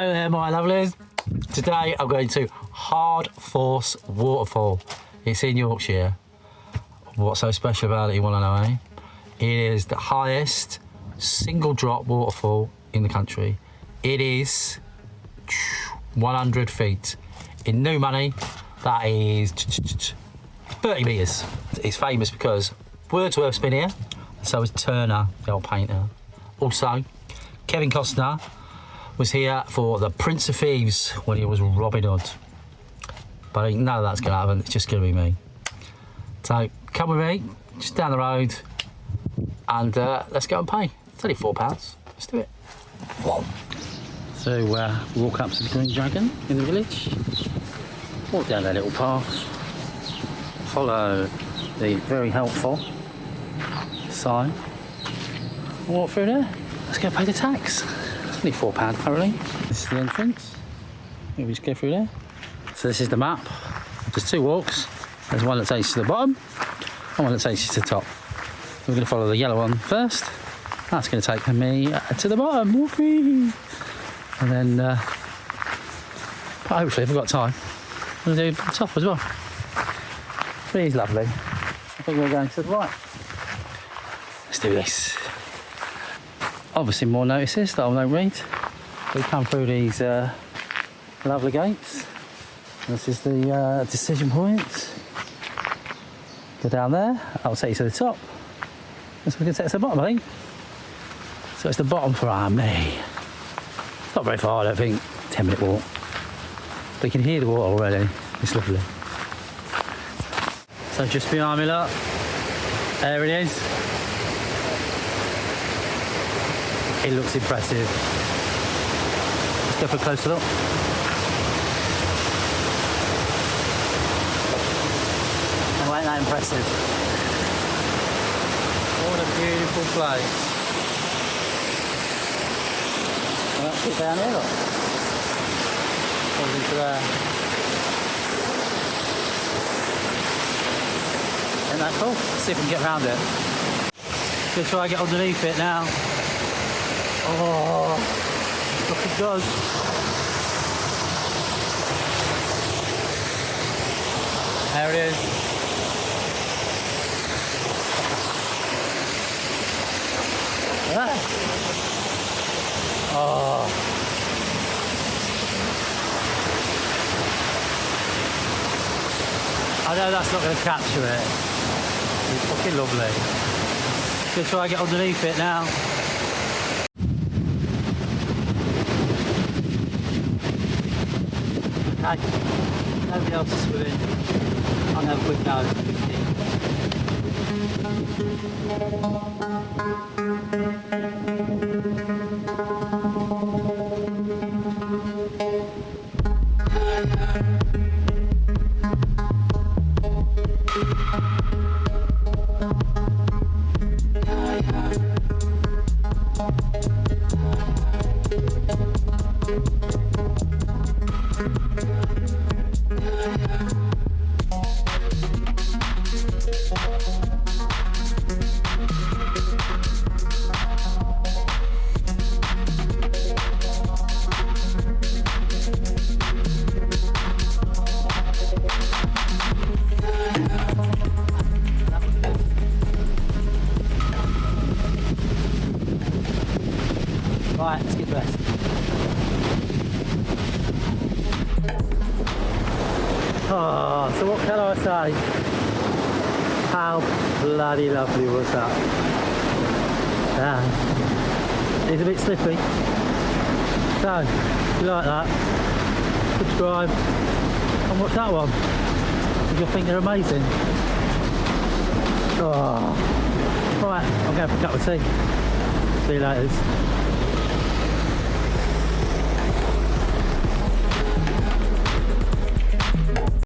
Hello there, my lovelies. Today I'm going to Hardraw Force Waterfall. It's in Yorkshire. What's so special about it, you want to know, eh? It is the highest single drop waterfall in the country. It is 100 feet. In new money, that is 30 metres. It's famous because Wordsworth's been here, and so is Turner, the old painter. Also, Kevin Costner was here for the Prince of Thieves when he was Robin Hood. But none of that's going to happen, it's just going to be me. So come with me, just down the road, and let's go and pay. It's only £4, let's do it. Whoa. So walk up to the Green Dragon in the village, walk down that little path, follow the very helpful sign, walk through there, let's go pay the tax. It's only £4 apparently. This is the entrance, maybe just go through there. So this is the map, there's two walks, there's one that takes you to the bottom and one that takes you to the top. So we're going to follow the yellow one first, that's going to take me to the bottom, whoopee. And then, hopefully if we've got time, we'll do the top as well. But it's lovely. I think we're going to the right. Let's do this. Obviously more notices that I won't read. We come through these lovely gates. This is the decision point. Go down there, I'll take you to the top. So we can take us to the bottom, I think. So it's the bottom for me. Not very far, I don't think. 10-minute walk. But you can hear the water already. It's lovely. So just behind me, look. There it is. It looks impressive. Let's go for a closer look. Oh, ain't that impressive? What a beautiful place. Well, let's get down here, look. Goes into there. Isn't that cool? Let's see if we can get around it. Just try to get underneath it now. Oh, look it goes. There it is. Ah. Oh. I know that's not going to capture it. It's fucking lovely. Just try to get underneath it now. Okay, nobody else is swimming. I'll have a quick go. Right, let's get dressed. Oh, so what can I say? How bloody lovely was that? Yeah. It's a bit slippy. So, if you like that, subscribe and watch that one. If you think they're amazing. Oh. Right, I'm going for a cup of tea. See you later.